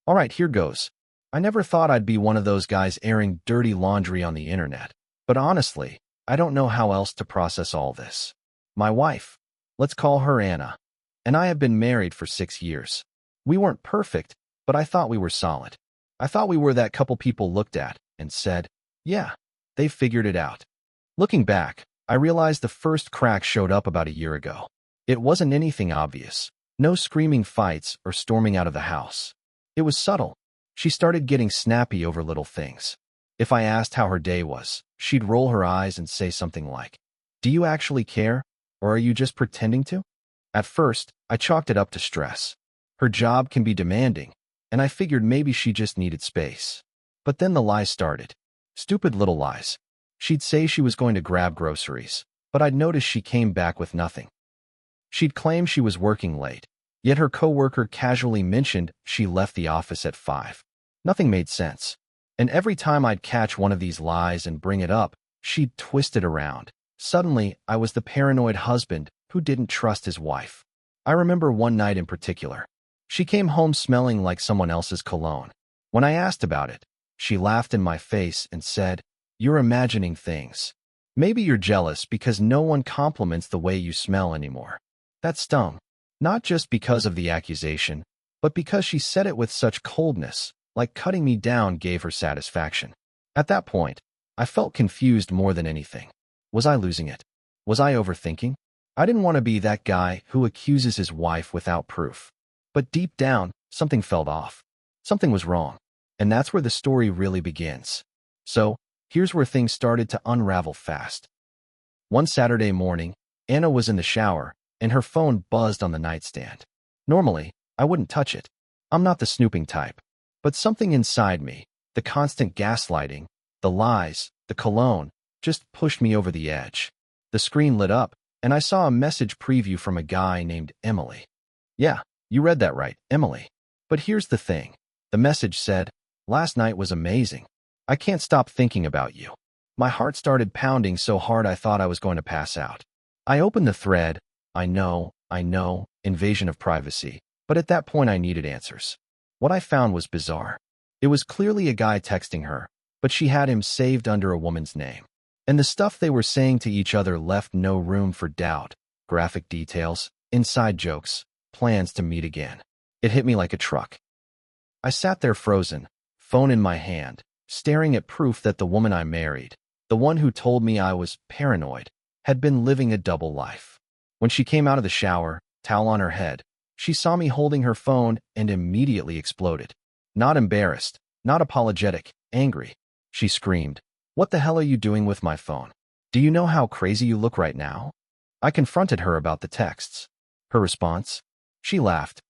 Alright, here goes. I never thought I'd be one of those guys airing dirty laundry on the internet. But honestly, I don't know how else to process all this. My wife, let's call her Anna, and I have been married for 6 years. We weren't perfect, but I thought we were solid. I thought we were that couple people looked at and said, yeah, they figured it out. Looking back, I realized the first crack showed up about a year ago. It wasn't anything obvious. No screaming fights or storming out of the house. It was subtle. She started getting snappy over little things. If I asked how her day was, she'd roll her eyes and say something like, "Do you actually care, or are you just pretending to?" At first, I chalked it up to stress. Her job can be demanding, and I figured maybe she just needed space. But then the lies started. Stupid little lies. She'd say she was going to grab groceries, but I'd notice she came back with nothing. She'd claim she was working late, yet her coworker casually mentioned she left the office at 5. Nothing made sense. And every time I'd catch one of these lies and bring it up, she'd twist it around. Suddenly, I was the paranoid husband who didn't trust his wife. I remember one night in particular. She came home smelling like someone else's cologne. When I asked about it, she laughed in my face and said, "You're imagining things. Maybe you're jealous because no one compliments the way you smell anymore." That stung, not just because of the accusation, but because she said it with such coldness, like cutting me down gave her satisfaction. At that point, I felt confused more than anything. Was I losing it? Was I overthinking? I didn't want to be that guy who accuses his wife without proof. But deep down, something felt off. Something was wrong. And that's where the story really begins. So, here's where things started to unravel fast. One Saturday morning, Anna was in the shower, and her phone buzzed on the nightstand. Normally, I wouldn't touch it. I'm not the snooping type. But something inside me, the constant gaslighting, the lies, the cologne, just pushed me over the edge. The screen lit up, and I saw a message preview from a guy named Emily. Yeah, you read that right, Emily. But here's the thing. The message said, "Last night was amazing. I can't stop thinking about you." My heart started pounding so hard I thought I was going to pass out. I opened the thread. I know, invasion of privacy. But at that point I needed answers. What I found was bizarre. It was clearly a guy texting her, but she had him saved under a woman's name. And the stuff they were saying to each other left no room for doubt. Graphic details, inside jokes, plans to meet again. It hit me like a truck. I sat there frozen, phone in my hand, staring at proof that the woman I married, the one who told me I was paranoid, had been living a double life. When she came out of the shower, towel on her head, she saw me holding her phone and immediately exploded. Not embarrassed, not apologetic, angry. She screamed, "What the hell are you doing with my phone? Do you know how crazy you look right now?" I confronted her about the texts. Her response? She laughed.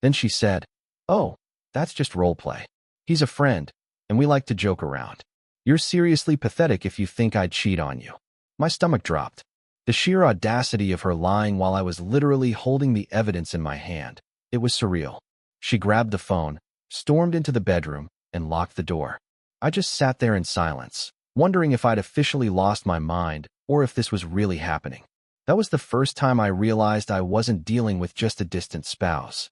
Then she said, "Oh, that's just role play. He's a friend, and we like to joke around. You're seriously pathetic if you think I'd cheat on you." My stomach dropped. The sheer audacity of her lying while I was literally holding the evidence in my hand. It was surreal. She grabbed the phone, stormed into the bedroom, and locked the door. I just sat there in silence, wondering if I'd officially lost my mind or if this was really happening. That was the first time I realized I wasn't dealing with just a distant spouse.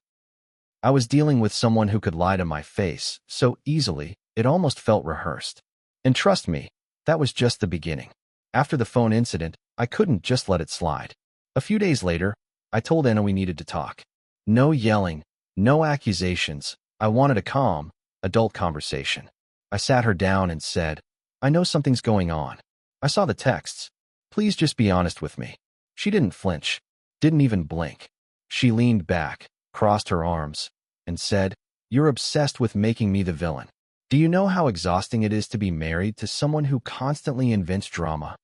I was dealing with someone who could lie to my face so easily it almost felt rehearsed. And trust me, that was just the beginning. After the phone incident, I couldn't just let it slide. A few days later, I told Anna we needed to talk. No yelling, no accusations. I wanted a calm, adult conversation. I sat her down and said, "I know something's going on. I saw the texts. Please just be honest with me." She didn't flinch, didn't even blink. She leaned back, crossed her arms, and said, "You're obsessed with making me the villain. Do you know how exhausting it is to be married to someone who constantly invents drama?"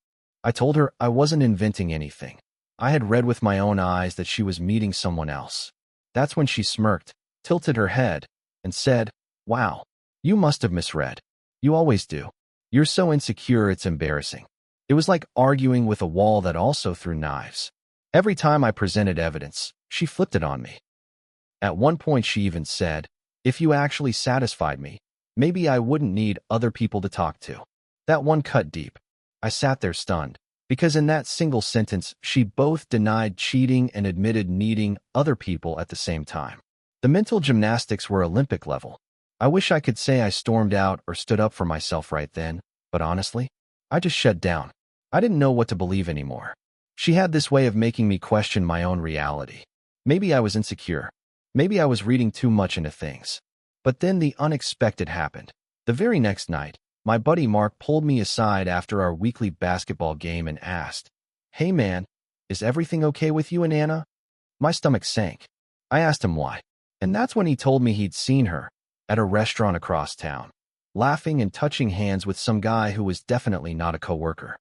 I told her I wasn't inventing anything. I had read with my own eyes that she was meeting someone else. That's when she smirked, tilted her head, and said, "Wow, you must have misread. You always do. You're so insecure it's embarrassing." It was like arguing with a wall that also threw knives. Every time I presented evidence, she flipped it on me. At one point she even said, "If you actually satisfied me, maybe I wouldn't need other people to talk to." That one cut deep. I sat there stunned, because in that single sentence, she both denied cheating and admitted needing other people at the same time. The mental gymnastics were Olympic level. I wish I could say I stormed out or stood up for myself right then, but honestly, I just shut down. I didn't know what to believe anymore. She had this way of making me question my own reality. Maybe I was insecure. Maybe I was reading too much into things. But then the unexpected happened. The very next night, my buddy Mark pulled me aside after our weekly basketball game and asked, "Hey man, is everything okay with you and Anna?" My stomach sank. I asked him why. And that's when he told me he'd seen her at a restaurant across town, laughing and touching hands with some guy who was definitely not a coworker.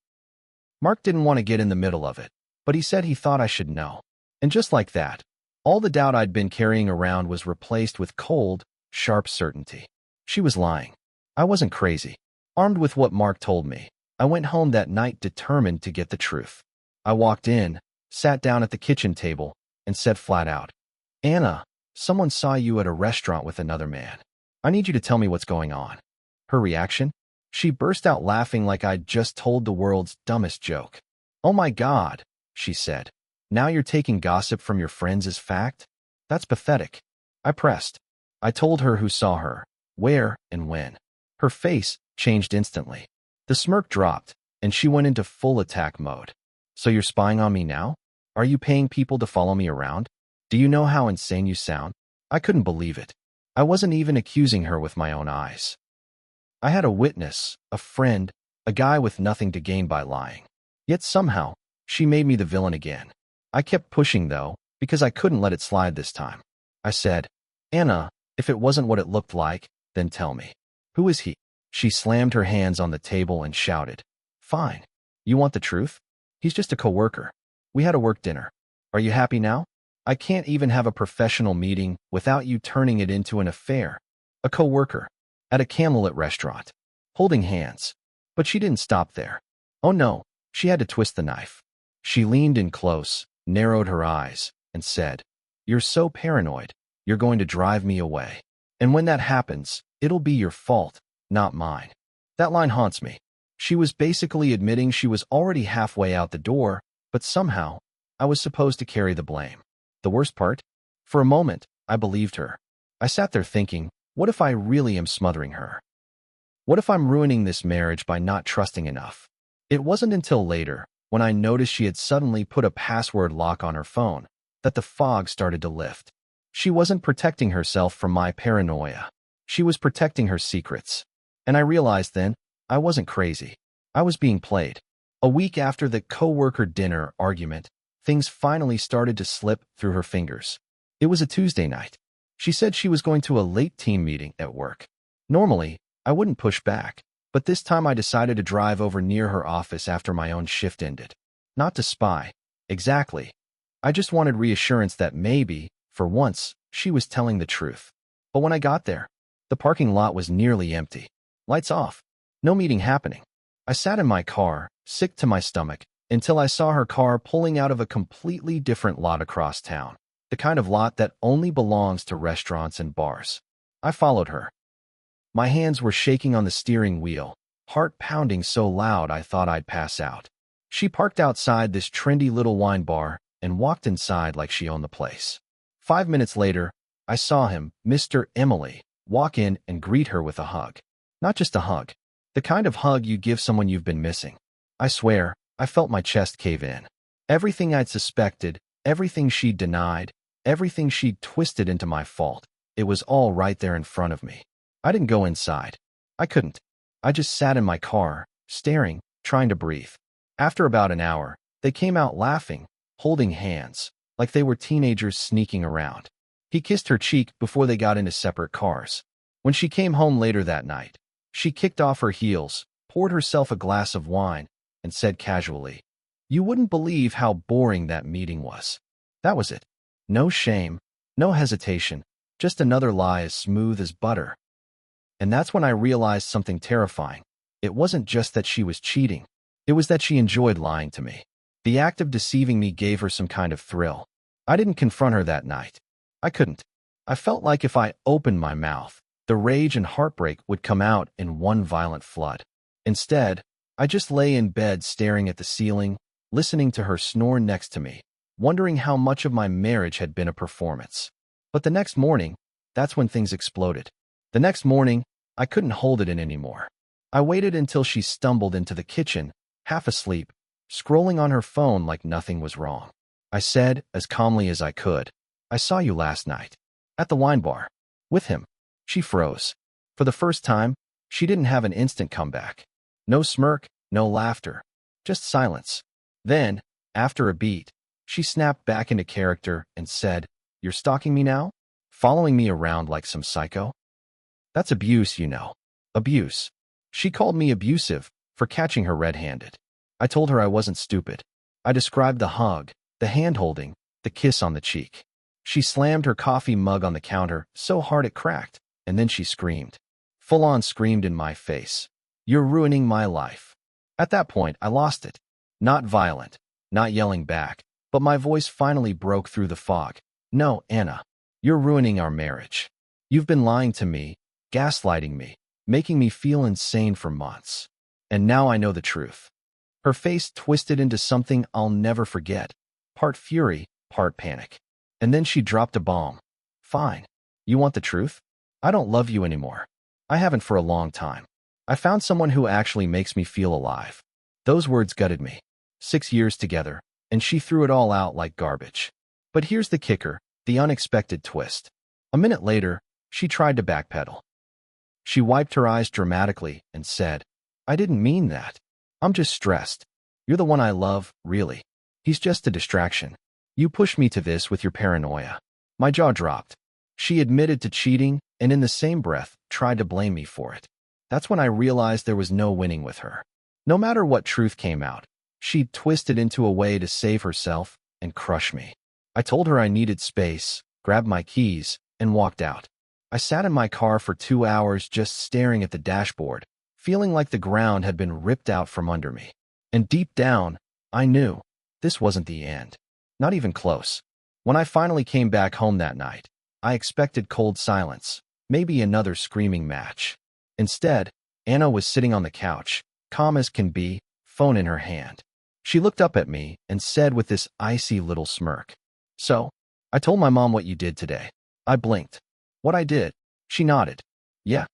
Mark didn't want to get in the middle of it, but he said he thought I should know. And just like that, all the doubt I'd been carrying around was replaced with cold, sharp certainty. She was lying. I wasn't crazy. Armed with what Mark told me, I went home that night determined to get the truth. I walked in, sat down at the kitchen table, and said flat out, "Anna, someone saw you at a restaurant with another man. I need you to tell me what's going on." Her reaction? She burst out laughing like I'd just told the world's dumbest joke. "Oh my God," she said. "Now you're taking gossip from your friends as fact? That's pathetic." I pressed. I told her who saw her, where, and when. Her face changed instantly. The smirk dropped, and she went into full attack mode. "So you're spying on me now? Are you paying people to follow me around? Do you know how insane you sound?" I couldn't believe it. I wasn't even accusing her with my own eyes. I had a witness, a friend, a guy with nothing to gain by lying. Yet somehow, she made me the villain again. I kept pushing, though, because I couldn't let it slide this time. I said, "Anna, if it wasn't what it looked like, then tell me. Who is he?" She slammed her hands on the table and shouted, "Fine. You want the truth? He's just a coworker. We had a work dinner. Are you happy now? I can't even have a professional meeting without you turning it into an affair. A coworker. At a Camelot restaurant. Holding hands." But she didn't stop there. Oh no, she had to twist the knife. She leaned in close, narrowed her eyes, and said, "You're so paranoid. You're going to drive me away. And when that happens, it'll be your fault, not mine." That line haunts me. She was basically admitting she was already halfway out the door, but somehow, I was supposed to carry the blame. The worst part? For a moment, I believed her. I sat there thinking, what if I really am smothering her? What if I'm ruining this marriage by not trusting enough? It wasn't until later, when I noticed she had suddenly put a password lock on her phone, that the fog started to lift. She wasn't protecting herself from my paranoia. She was protecting her secrets. And I realized then, I wasn't crazy. I was being played. A week after the coworker dinner argument, things finally started to slip through her fingers. It was a Tuesday night. She said she was going to a late team meeting at work. Normally, I wouldn't push back, but this time I decided to drive over near her office after my own shift ended. Not to spy. Exactly. I just wanted reassurance that maybe, for once, she was telling the truth. But when I got there, the parking lot was nearly empty. Lights off. No meeting happening. I sat in my car, sick to my stomach, until I saw her car pulling out of a completely different lot across town. The kind of lot that only belongs to restaurants and bars. I followed her. My hands were shaking on the steering wheel, heart pounding so loud I thought I'd pass out. She parked outside this trendy little wine bar and walked inside like she owned the place. 5 minutes later, I saw him, Mr. Emily, walk in and greet her with a hug. Not just a hug. The kind of hug you give someone you've been missing. I swear, I felt my chest cave in. Everything I'd suspected, everything she'd denied, everything she'd twisted into my fault, it was all right there in front of me. I didn't go inside. I couldn't. I just sat in my car, staring, trying to breathe. After about an hour, they came out laughing, holding hands, like they were teenagers sneaking around. He kissed her cheek before they got into separate cars. When she came home later that night, she kicked off her heels, poured herself a glass of wine, and said casually, "You wouldn't believe how boring that meeting was." That was it. No shame, no hesitation, just another lie as smooth as butter. And that's when I realized something terrifying. It wasn't just that she was cheating. It was that she enjoyed lying to me. The act of deceiving me gave her some kind of thrill. I didn't confront her that night. I couldn't. I felt like if I opened my mouth, the rage and heartbreak would come out in one violent flood. Instead, I just lay in bed staring at the ceiling, listening to her snore next to me, wondering how much of my marriage had been a performance. But the next morning, that's when things exploded. The next morning, I couldn't hold it in anymore. I waited until she stumbled into the kitchen, half asleep, scrolling on her phone like nothing was wrong. I said, as calmly as I could, "I saw you last night. At the wine bar. With him." She froze. For the first time, she didn't have an instant comeback. No smirk, no laughter. Just silence. Then, after a beat, she snapped back into character and said, "You're stalking me now? Following me around like some psycho? That's abuse, you know. Abuse." She called me abusive for catching her red-handed. I told her I wasn't stupid. I described the hug, the hand-holding, the kiss on the cheek. She slammed her coffee mug on the counter so hard it cracked, and then she screamed. Full-on screamed in my face. "You're ruining my life." At that point, I lost it. Not violent, not yelling back, but my voice finally broke through the fog. "No, Anna. You're ruining our marriage. You've been lying to me, gaslighting me, making me feel insane for months. And now I know the truth." Her face twisted into something I'll never forget. Part fury, part panic. And then she dropped a bomb. "Fine. You want the truth? I don't love you anymore. I haven't for a long time. I found someone who actually makes me feel alive." Those words gutted me. 6 years together, and she threw it all out like garbage. But here's the kicker, the unexpected twist. A minute later, she tried to backpedal. She wiped her eyes dramatically and said, "I didn't mean that. I'm just stressed. You're the one I love, really. He's just a distraction. You pushed me to this with your paranoia." My jaw dropped. She admitted to cheating and in the same breath tried to blame me for it. That's when I realized there was no winning with her. No matter what truth came out, she'd twist it into a way to save herself and crush me. I told her I needed space, grabbed my keys, and walked out. I sat in my car for 2 hours just staring at the dashboard, feeling like the ground had been ripped out from under me. And deep down, I knew this wasn't the end. Not even close. When I finally came back home that night, I expected cold silence, maybe another screaming match. Instead, Anna was sitting on the couch, calm as can be, phone in her hand. She looked up at me and said with this icy little smirk, "So, I told my mom what you did today." I blinked. "What I did?" She nodded. "Yeah.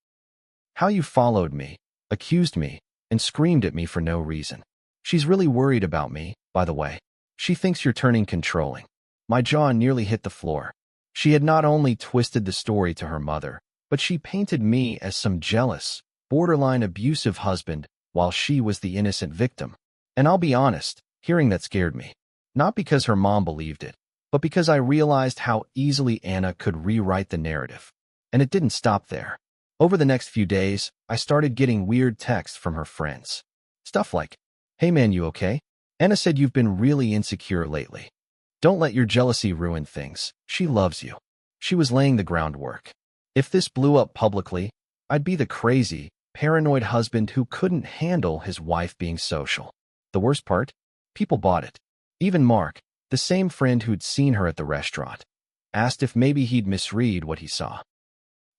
How you followed me, accused me, and screamed at me for no reason. She's really worried about me, by the way. She thinks you're turning controlling." My jaw nearly hit the floor. She had not only twisted the story to her mother, but she painted me as some jealous, borderline abusive husband while she was the innocent victim. And I'll be honest, hearing that scared me. Not because her mom believed it, but because I realized how easily Anna could rewrite the narrative. And it didn't stop there. Over the next few days, I started getting weird texts from her friends. Stuff like, "Hey man, you okay? Anna said you've been really insecure lately. Don't let your jealousy ruin things. She loves you." She was laying the groundwork. If this blew up publicly, I'd be the crazy, paranoid husband who couldn't handle his wife being social. The worst part? People bought it. Even Mark, the same friend who'd seen her at the restaurant, asked if maybe he'd misread what he saw.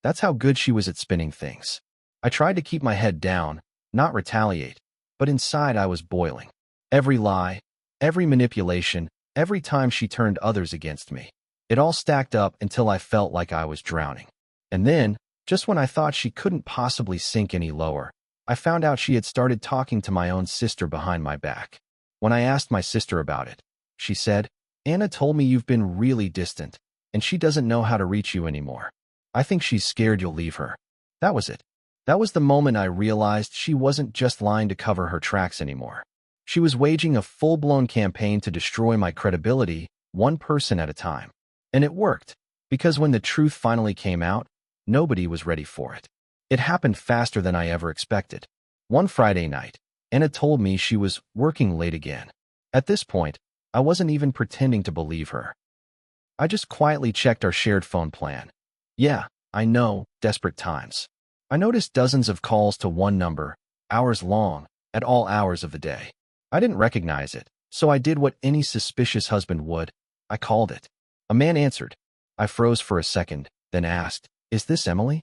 That's how good she was at spinning things. I tried to keep my head down, not retaliate, but inside I was boiling. Every lie, every manipulation, every time she turned others against me. It all stacked up until I felt like I was drowning. And then, just when I thought she couldn't possibly sink any lower, I found out she had started talking to my own sister behind my back. When I asked my sister about it, she said, "Anna told me you've been really distant, and she doesn't know how to reach you anymore. I think she's scared you'll leave her." That was it. That was the moment I realized she wasn't just lying to cover her tracks anymore. She was waging a full-blown campaign to destroy my credibility, one person at a time. And it worked, because when the truth finally came out, nobody was ready for it. It happened faster than I ever expected. One Friday night, Anna told me she was working late again. At this point, I wasn't even pretending to believe her. I just quietly checked our shared phone plan. Yeah, I know, desperate times. I noticed dozens of calls to one number, hours long, at all hours of the day. I didn't recognize it, so I did what any suspicious husband would. I called it. A man answered. I froze for a second, then asked, "Is this Emily?"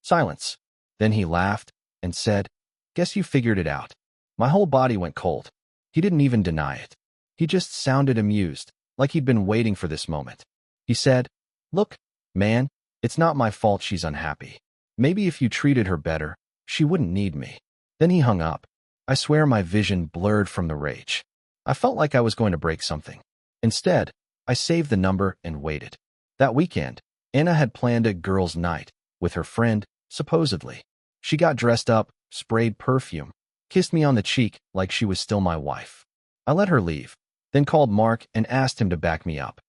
Silence. Then he laughed and said, "Guess you figured it out." My whole body went cold. He didn't even deny it. He just sounded amused, like he'd been waiting for this moment. He said, "Look, Man, it's not my fault she's unhappy. Maybe if you treated her better, she wouldn't need me. Then he hung up. I swear my vision blurred from the rage. I felt like I was going to break something. Instead, I saved the number and waited. That weekend, Anna had planned a girls' night with her friend, supposedly. She got dressed up, sprayed perfume, kissed me on the cheek like she was still my wife. I let her leave, then called Mark and asked him to back me up.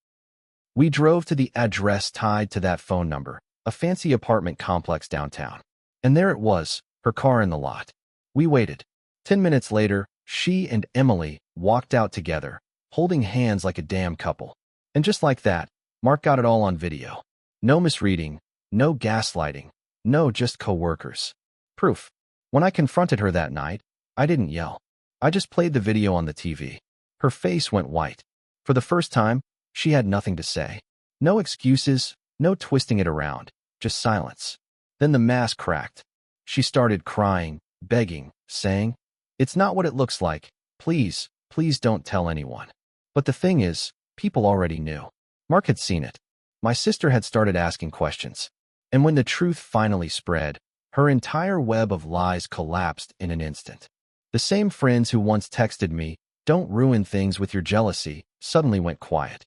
We drove to the address tied to that phone number, a fancy apartment complex downtown. And there it was, her car in the lot. We waited. 10 minutes later, she and Emily walked out together, holding hands like a damn couple. And just like that, Mark got it all on video. No misreading, no gaslighting, no just co-workers. Proof. When I confronted her that night, I didn't yell. I just played the video on the TV. Her face went white. For the first time, she had nothing to say. No excuses, no twisting it around, just silence. Then the mask cracked. She started crying, begging, saying, "It's not what it looks like. Please, please don't tell anyone." But the thing is, people already knew. Mark had seen it. My sister had started asking questions. And when the truth finally spread, her entire web of lies collapsed in an instant. The same friends who once texted me, "Don't ruin things with your jealousy," suddenly went quiet.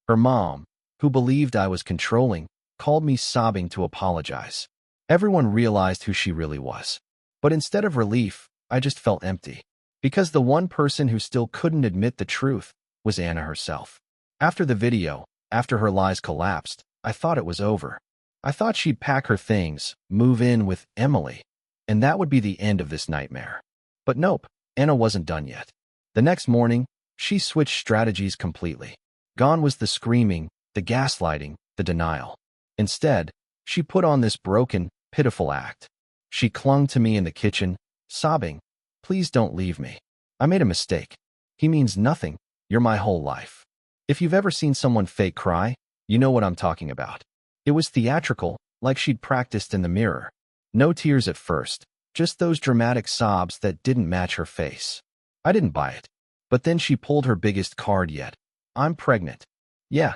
Her mom, who believed I was controlling, called me sobbing to apologize. Everyone realized who she really was. But instead of relief, I just felt empty. Because the one person who still couldn't admit the truth was Anna herself. After the video, after her lies collapsed, I thought it was over. I thought she'd pack her things, move in with Emily, and that would be the end of this nightmare. But nope, Anna wasn't done yet. The next morning, she switched strategies completely. Gone was the screaming, the gaslighting, the denial. Instead, she put on this broken, pitiful act. She clung to me in the kitchen, sobbing, "Please don't leave me. I made a mistake. He means nothing. You're my whole life." If you've ever seen someone fake cry, you know what I'm talking about. It was theatrical, like she'd practiced in the mirror. No tears at first, just those dramatic sobs that didn't match her face. I didn't buy it. But then she pulled her biggest card yet. "I'm pregnant." Yeah.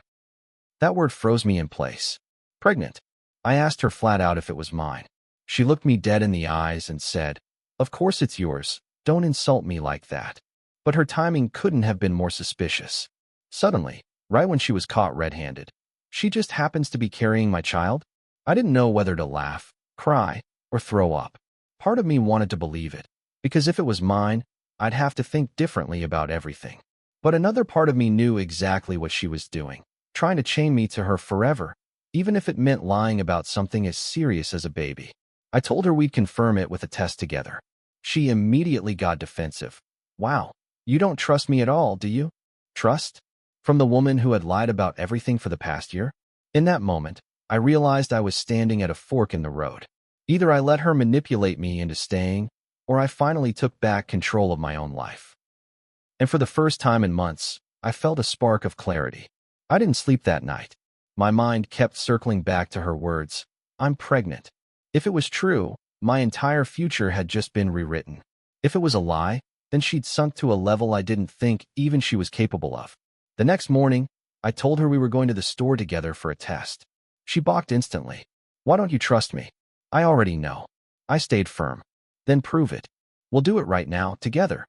That word froze me in place. Pregnant. I asked her flat out if it was mine. She looked me dead in the eyes and said, "Of course it's yours. Don't insult me like that." But her timing couldn't have been more suspicious. Suddenly, right when she was caught red-handed, she just happens to be carrying my child? I didn't know whether to laugh, cry, or throw up. Part of me wanted to believe it, because if it was mine, I'd have to think differently about everything. But another part of me knew exactly what she was doing, trying to chain me to her forever, even if it meant lying about something as serious as a baby. I told her we'd confirm it with a test together. She immediately got defensive. "Wow, you don't trust me at all, do you?" Trust? From the woman who had lied about everything for the past year? In that moment, I realized I was standing at a fork in the road. Either I let her manipulate me into staying, or I finally took back control of my own life. And for the first time in months, I felt a spark of clarity. I didn't sleep that night. My mind kept circling back to her words, "I'm pregnant." If it was true, my entire future had just been rewritten. If it was a lie, then she'd sunk to a level I didn't think even she was capable of. The next morning, I told her we were going to the store together for a test. She balked instantly. "Why don't you trust me?" "I already know." I stayed firm. "Then prove it. We'll do it right now, together."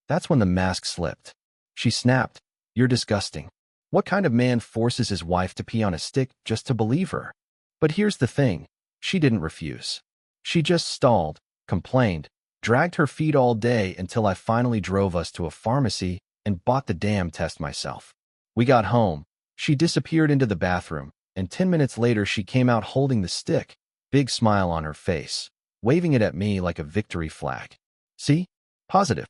That's when the mask slipped. She snapped, "You're disgusting. What kind of man forces his wife to pee on a stick just to believe her?" But here's the thing. She didn't refuse. She just stalled, complained, dragged her feet all day until I finally drove us to a pharmacy and bought the damn test myself. We got home. She disappeared into the bathroom, and 10 minutes later she came out holding the stick, big smile on her face, waving it at me like a victory flag. See? Positive.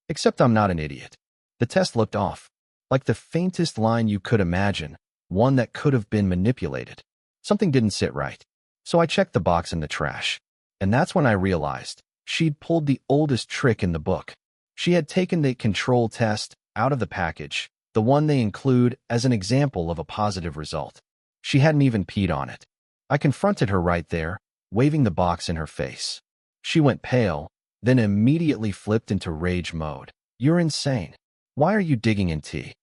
Except I'm not an idiot. The test looked off, like the faintest line you could imagine, one that could have been manipulated. Something didn't sit right. So I checked the box in the trash. And that's when I realized she'd pulled the oldest trick in the book. She had taken the control test out of the package, the one they include as an example of a positive result. She hadn't even peed on it. I confronted her right there, waving the box in her face. She went pale, then immediately flipped into rage mode. "You're insane. Why are you digging in tea?"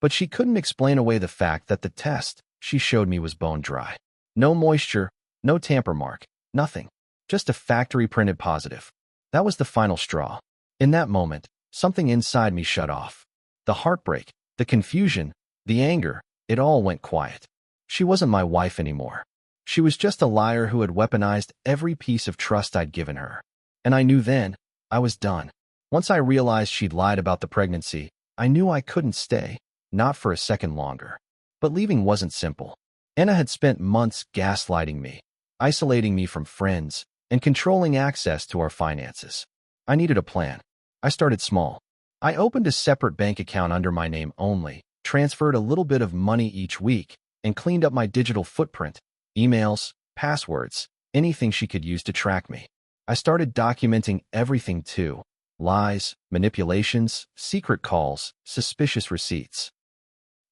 But she couldn't explain away the fact that the test, she showed me was bone dry. No moisture, no tamper mark, nothing. Just a factory-printed positive. That was the final straw. In that moment, something inside me shut off. The heartbreak, the confusion, the anger, it all went quiet. She wasn't my wife anymore. She was just a liar who had weaponized every piece of trust I'd given her. And I knew then, I was done. Once I realized she'd lied about the pregnancy, I knew I couldn't stay, not for a second longer. But leaving wasn't simple. Anna had spent months gaslighting me, isolating me from friends, and controlling access to our finances. I needed a plan. I started small. I opened a separate bank account under my name only, transferred a little bit of money each week, and cleaned up my digital footprint, emails, passwords, anything she could use to track me. I started documenting everything too: lies, manipulations, secret calls, suspicious receipts.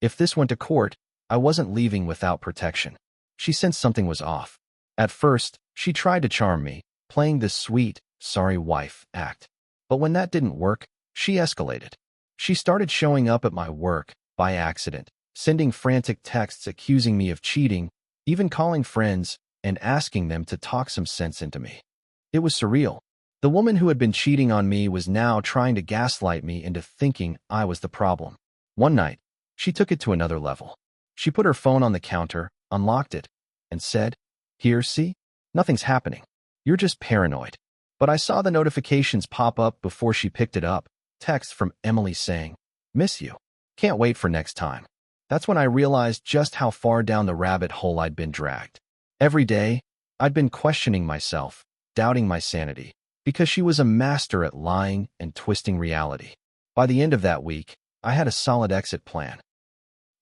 If this went to court, I wasn't leaving without protection. She sensed something was off. At first, she tried to charm me, playing the sweet, sorry wife act. But when that didn't work, she escalated. She started showing up at my work, by accident, sending frantic texts accusing me of cheating, even calling friends and asking them to talk some sense into me. It was surreal. The woman who had been cheating on me was now trying to gaslight me into thinking I was the problem. One night, she took it to another level. She put her phone on the counter, unlocked it, and said, "Here, see? Nothing's happening. You're just paranoid." But I saw the notifications pop up before she picked it up. Text from Emily saying, "Miss you. Can't wait for next time." That's when I realized just how far down the rabbit hole I'd been dragged. Every day, I'd been questioning myself, doubting my sanity, because she was a master at lying and twisting reality. By the end of that week, I had a solid exit plan.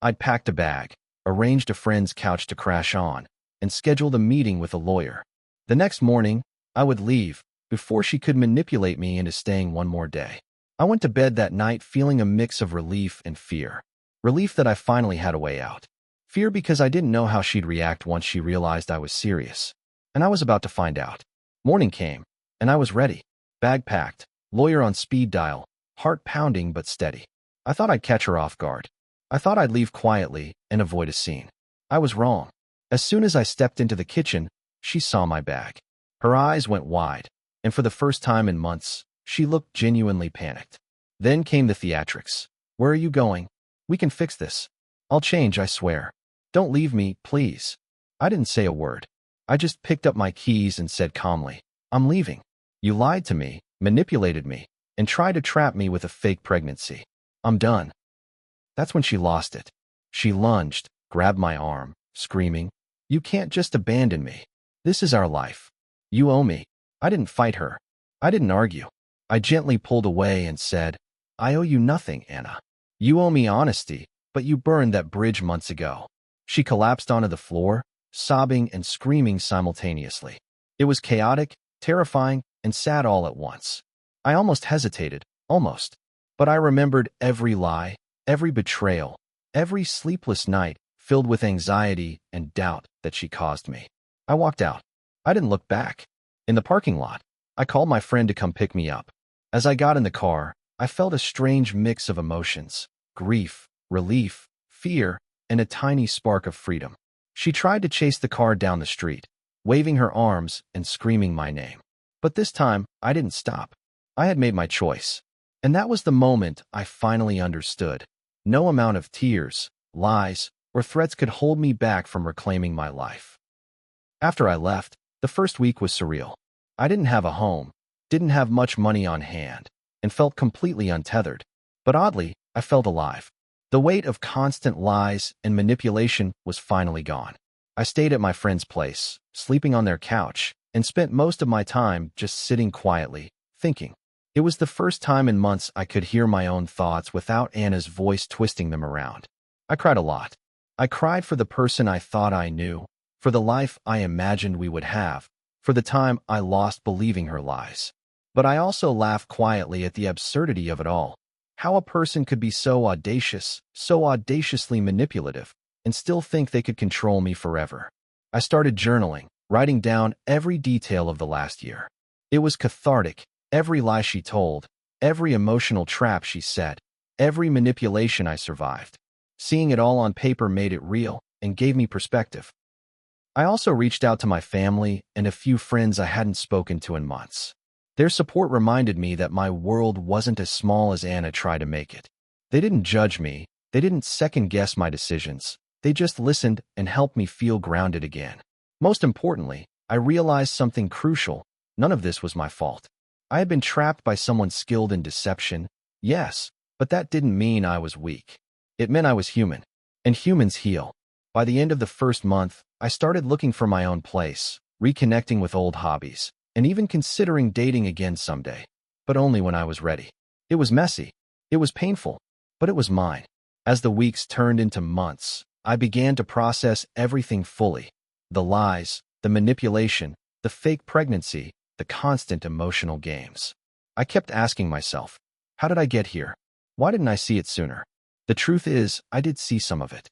I'd packed a bag, arranged a friend's couch to crash on, and scheduled a meeting with a lawyer. The next morning, I would leave, before she could manipulate me into staying one more day. I went to bed that night feeling a mix of relief and fear. Relief that I finally had a way out. Fear because I didn't know how she'd react once she realized I was serious. And I was about to find out. Morning came, and I was ready. Bag packed, lawyer on speed dial, heart pounding but steady. I thought I'd catch her off guard. I thought I'd leave quietly and avoid a scene. I was wrong. As soon as I stepped into the kitchen, she saw my bag. Her eyes went wide, and for the first time in months, she looked genuinely panicked. Then came the theatrics. "Where are you going? We can fix this. I'll change, I swear. Don't leave me, please." I didn't say a word. I just picked up my keys and said calmly, "I'm leaving. You lied to me, manipulated me, and tried to trap me with a fake pregnancy. I'm done." That's when she lost it. She lunged, grabbed my arm, screaming, "You can't just abandon me. This is our life. You owe me." I didn't fight her. I didn't argue. I gently pulled away and said, "I owe you nothing, Anna. You owe me honesty, but you burned that bridge months ago." She collapsed onto the floor, sobbing and screaming simultaneously. It was chaotic, terrifying, and sad all at once. I almost hesitated, almost. But I remembered every lie, every betrayal, every sleepless night filled with anxiety and doubt that she caused me. I walked out. I didn't look back. In the parking lot, I called my friend to come pick me up. As I got in the car, I felt a strange mix of emotions: grief, relief, fear, and a tiny spark of freedom. She tried to chase the car down the street, waving her arms and screaming my name. But this time, I didn't stop. I had made my choice. And that was the moment I finally understood. No amount of tears, lies, or threats could hold me back from reclaiming my life. After I left, the first week was surreal. I didn't have a home, didn't have much money on hand, and felt completely untethered. But oddly, I felt alive. The weight of constant lies and manipulation was finally gone. I stayed at my friend's place, sleeping on their couch, and spent most of my time just sitting quietly, thinking. It was the first time in months I could hear my own thoughts without Anna's voice twisting them around. I cried a lot. I cried for the person I thought I knew, for the life I imagined we would have, for the time I lost believing her lies. But I also laughed quietly at the absurdity of it all. How a person could be so audacious, so audaciously manipulative, and still think they could control me forever. I started journaling, writing down every detail of the last year. It was cathartic. Every lie she told, every emotional trap she set, every manipulation I survived. Seeing it all on paper made it real, and gave me perspective. I also reached out to my family and a few friends I hadn't spoken to in months. Their support reminded me that my world wasn't as small as Anna tried to make it. They didn't judge me, they didn't second-guess my decisions, they just listened and helped me feel grounded again. Most importantly, I realized something crucial: none of this was my fault. I had been trapped by someone skilled in deception, yes, but that didn't mean I was weak. It meant I was human, and humans heal. By the end of the first month, I started looking for my own place, reconnecting with old hobbies, and even considering dating again someday. But only when I was ready. It was messy. It was painful. But it was mine. As the weeks turned into months, I began to process everything fully. The lies, the manipulation, the fake pregnancy, the constant emotional games. I kept asking myself, how did I get here? Why didn't I see it sooner? The truth is, I did see some of it.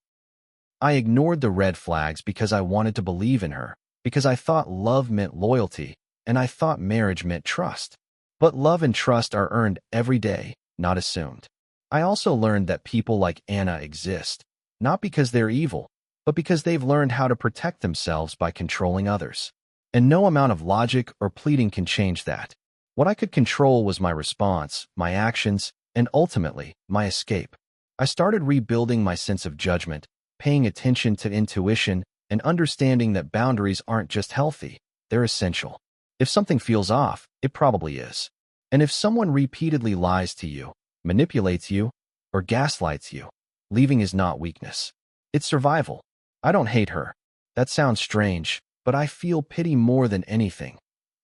I ignored the red flags because I wanted to believe in her, because I thought love meant loyalty, and I thought marriage meant trust. But love and trust are earned every day, not assumed. I also learned that people like Anna exist, not because they're evil, but because they've learned how to protect themselves by controlling others. And no amount of logic or pleading can change that. What I could control was my response, my actions, and ultimately, my escape. I started rebuilding my sense of judgment, paying attention to intuition, and understanding that boundaries aren't just healthy, they're essential. If something feels off, it probably is. And if someone repeatedly lies to you, manipulates you, or gaslights you, leaving is not weakness. It's survival. I don't hate her. That sounds strange, but I feel pity more than anything.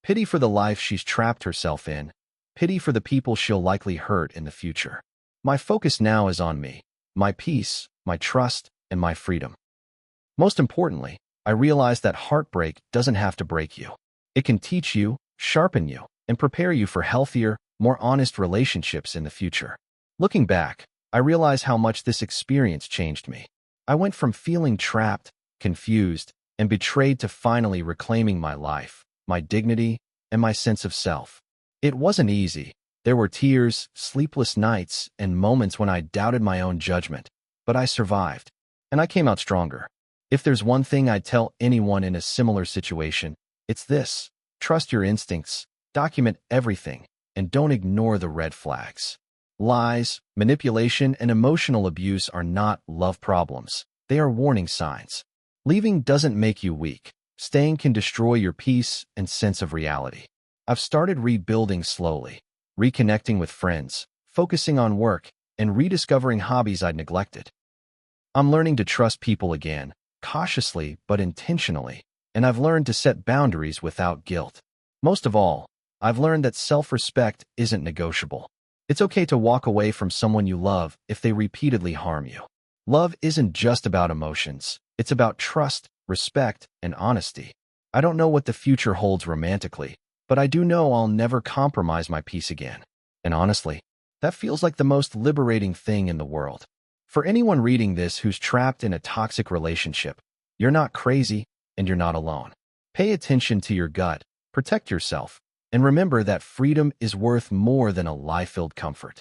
Pity for the life she's trapped herself in. Pity for the people she'll likely hurt in the future. My focus now is on me, my peace, my trust, and my freedom. Most importantly, I realize that heartbreak doesn't have to break you. It can teach you, sharpen you, and prepare you for healthier, more honest relationships in the future. Looking back, I realize how much this experience changed me. I went from feeling trapped, confused, and betrayed to finally reclaiming my life, my dignity, and my sense of self. It wasn't easy. There were tears, sleepless nights, and moments when I doubted my own judgment. But I survived, and I came out stronger. If there's one thing I'd tell anyone in a similar situation, it's this: trust your instincts, document everything, and don't ignore the red flags. Lies, manipulation, and emotional abuse are not love problems. They are warning signs. Leaving doesn't make you weak. Staying can destroy your peace and sense of reality. I've started rebuilding slowly, reconnecting with friends, focusing on work, and rediscovering hobbies I'd neglected. I'm learning to trust people again, cautiously but intentionally, and I've learned to set boundaries without guilt. Most of all, I've learned that self-respect isn't negotiable. It's okay to walk away from someone you love if they repeatedly harm you. Love isn't just about emotions. It's about trust, respect, and honesty. I don't know what the future holds romantically, but I do know I'll never compromise my peace again. And honestly, that feels like the most liberating thing in the world. For anyone reading this who's trapped in a toxic relationship, you're not crazy and you're not alone. Pay attention to your gut, protect yourself, and remember that freedom is worth more than a lie-filled comfort.